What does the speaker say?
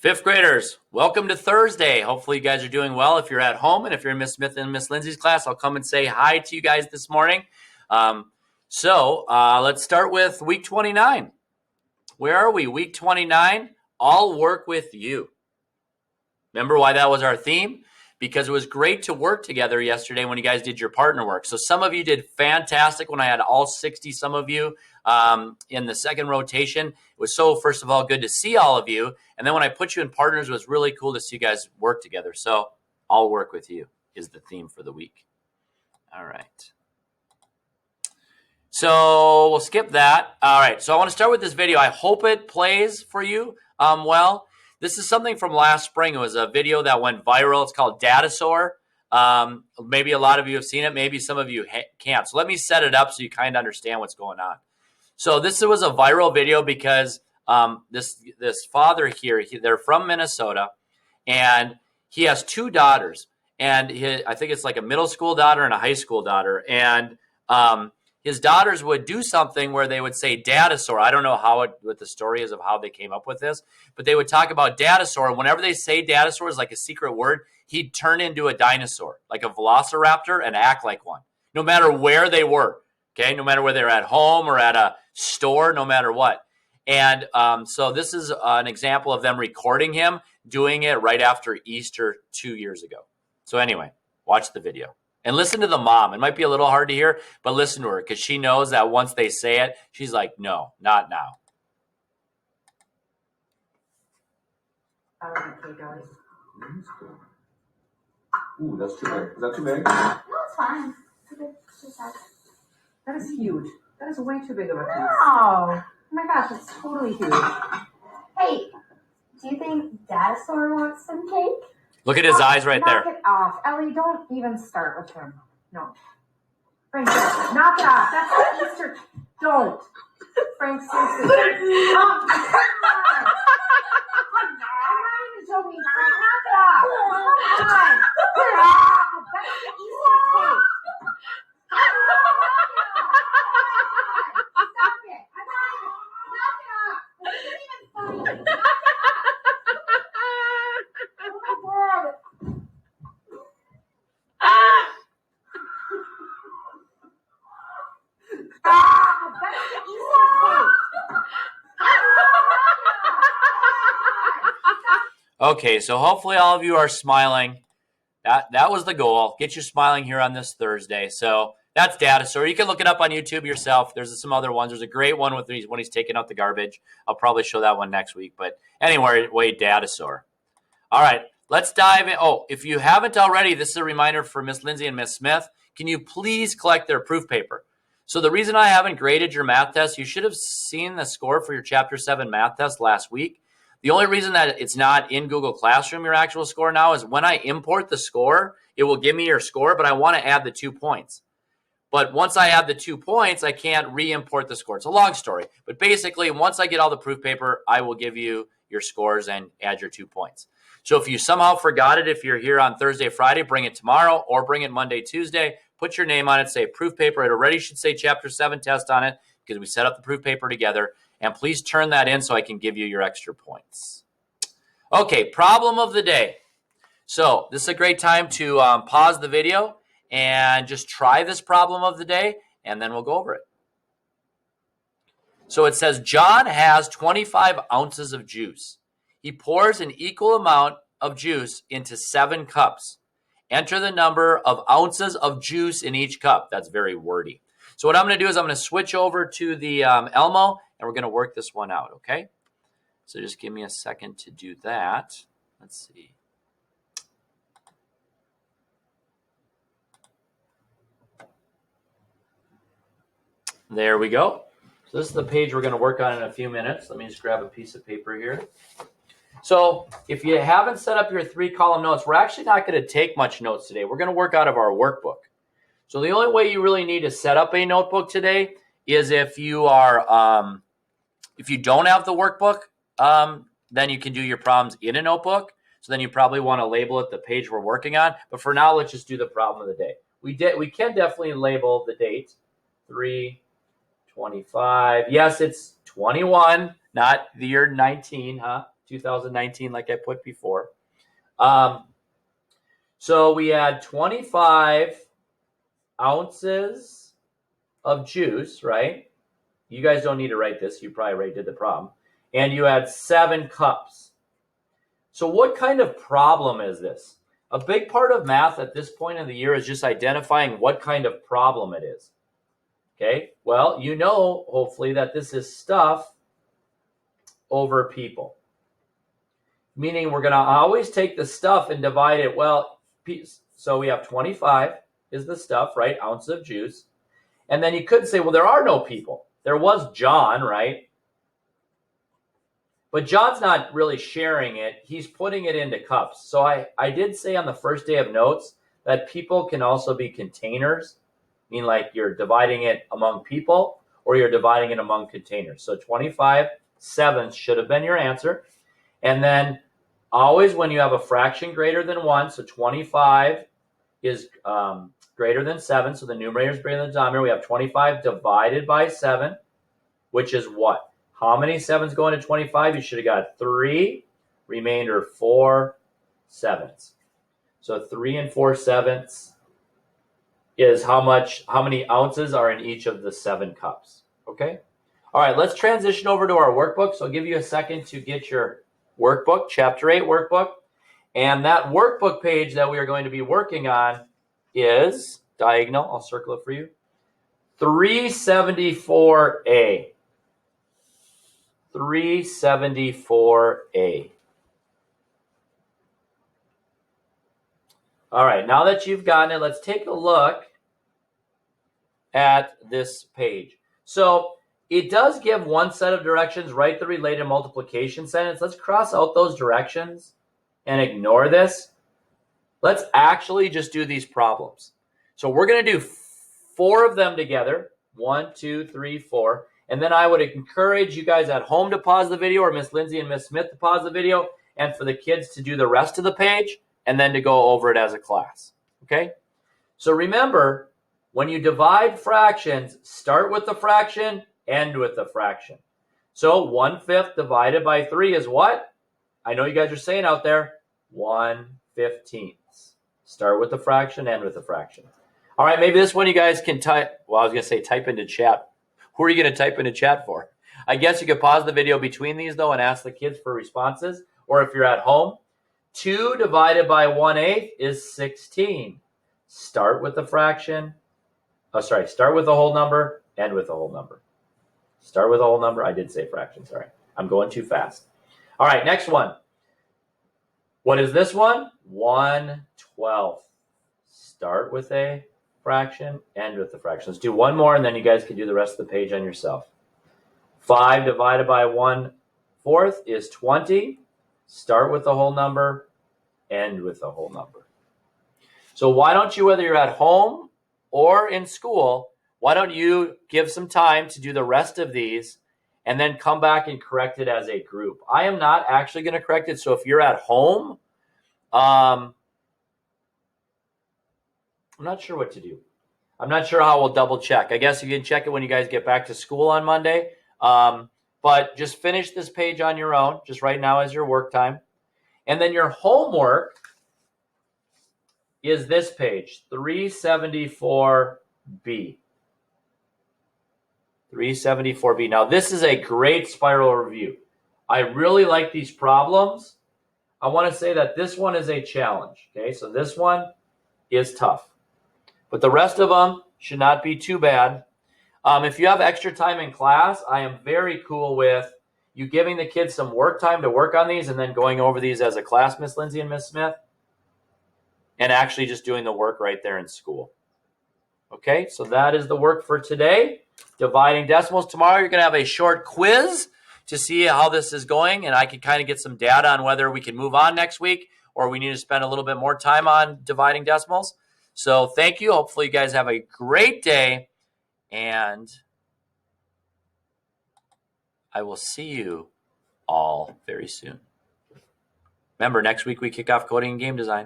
Fifth graders, welcome to Thursday. Hopefully you guys are doing well. If you're at home and if you're in Miss Smith and Miss Lindsay's class, I'll come and say hi to you guys this morning. Let's start with week 29. Where are we? Week 29, I'll work with you. Remember why that was our theme? Because it was great to work together yesterday when you guys did your partner work. So some of you did fantastic when I had all 60, some of you in the second rotation. It was so, first of all, good to see all of you. And then when I put you in partners, it was really cool to see you guys work together. So I'll work with you is the theme for the week. All right. So we'll skip that. All right. So I want to start with this video. I hope it plays for you well. This is something from last spring. It was a video that went viral. It's called Datasaur. Maybe a lot of you have seen it. Maybe some of you can't. So let me set it up so you kind of understand what's going on. So this was a viral video because this father here, they're from Minnesota, and he has two daughters. And I think it's like a middle school daughter and a high school daughter. And his daughters would do something where they would say Datasaur. I don't know what the story is of how they came up with this, but they would talk about Datasaur. And whenever they say Datasaur is like a secret word, he'd turn into a dinosaur, like a velociraptor, and act like one, no matter where they were. Okay, no matter whether they're at home or at a store, no matter what. And so this is an example of them recording him doing it right after Easter 2 years ago. So anyway, watch the video. And listen to the mom. It might be a little hard to hear, but listen to her because she knows that once they say it, she's like, no, not now. Okay, guys. Ooh, that's too big. Is that too big? No, it's fine. That is huge. That is way too big of a piece. Oh my gosh, it's totally huge. Hey, do you think Datasaur wants some cake? Look at his eyes right there. Knock it off. Ellie, don't even start with him. No. Frank, knock it off. That's the Easter. Don't. Frank, seriously. Oh, come on. Show me. Frank, knock it off. Come on. That's the Easter cake. Stop it. I'm not even. Knock it off. This isn't even funny. Oh my God. That's the Easter cake. Okay, so hopefully all of you are smiling. That was the goal. Get you smiling here on this Thursday. So that's Datasaur. You can look it up on YouTube yourself. There's some other ones. There's a great one when he's taking out the garbage. I'll probably show that one next week. But anyway, Datasaur. All right, let's dive in. Oh, if you haven't already, this is a reminder for Miss Lindsay and Miss Smith. Can you please collect their proof paper? So the reason I haven't graded your math test, you should have seen the score for your Chapter 7 math test last week. The only reason that it's not in Google Classroom, your actual score now, is when I import the score, it will give me your score, but I want to add the 2 points. But once I add the 2 points, I can't re-import the score. It's a long story. But basically, once I get all the proof paper, I will give you your scores and add your 2 points. So if you somehow forgot it, if you're here on Thursday, Friday, bring it tomorrow or bring it Monday, Tuesday. Put your name on it, say proof paper. It already should say Chapter 7 test on it because we set up the proof paper together. And please turn that in so I can give you your extra points. Okay, problem of the day. So this is a great time to pause the video and just try this problem of the day, and then we'll go over it. So it says, John has 25 ounces of juice. He pours an equal amount of juice into 7 cups. Enter the number of ounces of juice in each cup. That's very wordy. So what I'm going to do is I'm going to switch over to the Elmo, and we're going to work this one out, okay? So just give me a second to do that. Let's see. There we go. So this is the page we're going to work on in a few minutes. Let me just grab a piece of paper here. So if you haven't set up your 3-column notes, we're actually not going to take much notes today. We're going to work out of our workbook. So the only way you really need to set up a notebook today is if you are, if you don't have the workbook, then you can do your problems in a notebook. So then you probably want to label it the page we're working on. But for now, let's just do the problem of the day. We can definitely label the date, 3/25. Yes, it's 21, not the year 19, huh? 2019, like I put before. So we had 25 ounces of juice, right? You guys don't need to write this. You probably already did the problem. And you had 7 cups. So what kind of problem is this? A big part of math at this point in the year is just identifying what kind of problem it is. Okay, well, you know, hopefully, that this is stuff over people. Meaning we're going to always take the stuff and divide it, well, so we have 25 is the stuff, right? Ounces of juice. And then you could say, well, there are no people. There was John, right? But John's not really sharing it. He's putting it into cups. So I did say on the first day of notes that people can also be containers. I mean, like you're dividing it among people or you're dividing it among containers. So 25/7 should have been your answer. And then always when you have a fraction greater than 1, so 25 is greater than 7, so the numerator is greater than the denominator. We have 25 divided by 7, which is what? How many 7s go into 25? You should have got 3, remainder 4 sevenths. So 3 and 4 sevenths is how many ounces are in each of the 7 cups. Okay? All right, let's transition over to our workbook. So I'll give you a second to get your workbook, Chapter 8 workbook. And that workbook page that we are going to be working on is diagonal. I'll circle it for you. 374A. 374A. All right, now that you've gotten it, let's take a look at this page. So it does give one set of directions, write the related multiplication sentence. Let's cross out those directions and ignore this. Let's actually just do these problems. So we're going to do 4 of them together. 1, 2, 3, 4. And then I would encourage you guys at home to pause the video, or Miss Lindsay and Miss Smith to pause the video, and for the kids to do the rest of the page and then to go over it as a class. Okay? So remember, when you divide fractions, start with the fraction, end with the fraction. So 1/5 divided by 3 is what? I know you guys are saying out there, 1/15. Start with the fraction, end with the fraction. All right, maybe this one you guys can type. Well, I was going to say type into chat. Who are you going to type into chat for? I guess you could pause the video between these, though, and ask the kids for responses. Or if you're at home, 2 divided by 1/8 is 16. Start with the fraction. Start with the whole number, end with the whole number. Start with a whole number. I did say fraction, sorry. I'm going too fast. All right, next one. What is this one? 1/12. Start with a fraction, end with the fraction. Let's do one more, and then you guys can do the rest of the page on yourself. 5 divided by 1/4 is 20. Start with the whole number, end with the whole number. So why don't you, whether you're at home or in school, why don't you give some time to do the rest of these and then come back and correct it as a group? I am not actually going to correct it. So if you're at home, I'm not sure what to do. I'm not sure how we'll double check. I guess you can check it when you guys get back to school on Monday. But just finish this page on your own, just right now as your work time. And then your homework is this page, 374B. 374B. Now, this is a great spiral review. I really like these problems. I want to say that this one is a challenge. Okay, so this one is tough. But the rest of them should not be too bad. If you have extra time in class, I am very cool with you giving the kids some work time to work on these and then going over these as a class, Miss Lindsay and Miss Smith, and actually just doing the work right there in school. Okay, so that is the work for today. Dividing decimals. Tomorrow you're going to have a short quiz to see how this is going, and I can kind of get some data on whether we can move on next week or we need to spend a little bit more time on dividing decimals. So thank you. Hopefully you guys have a great day, and I will see you all very soon. Remember, next week we kick off coding and game design.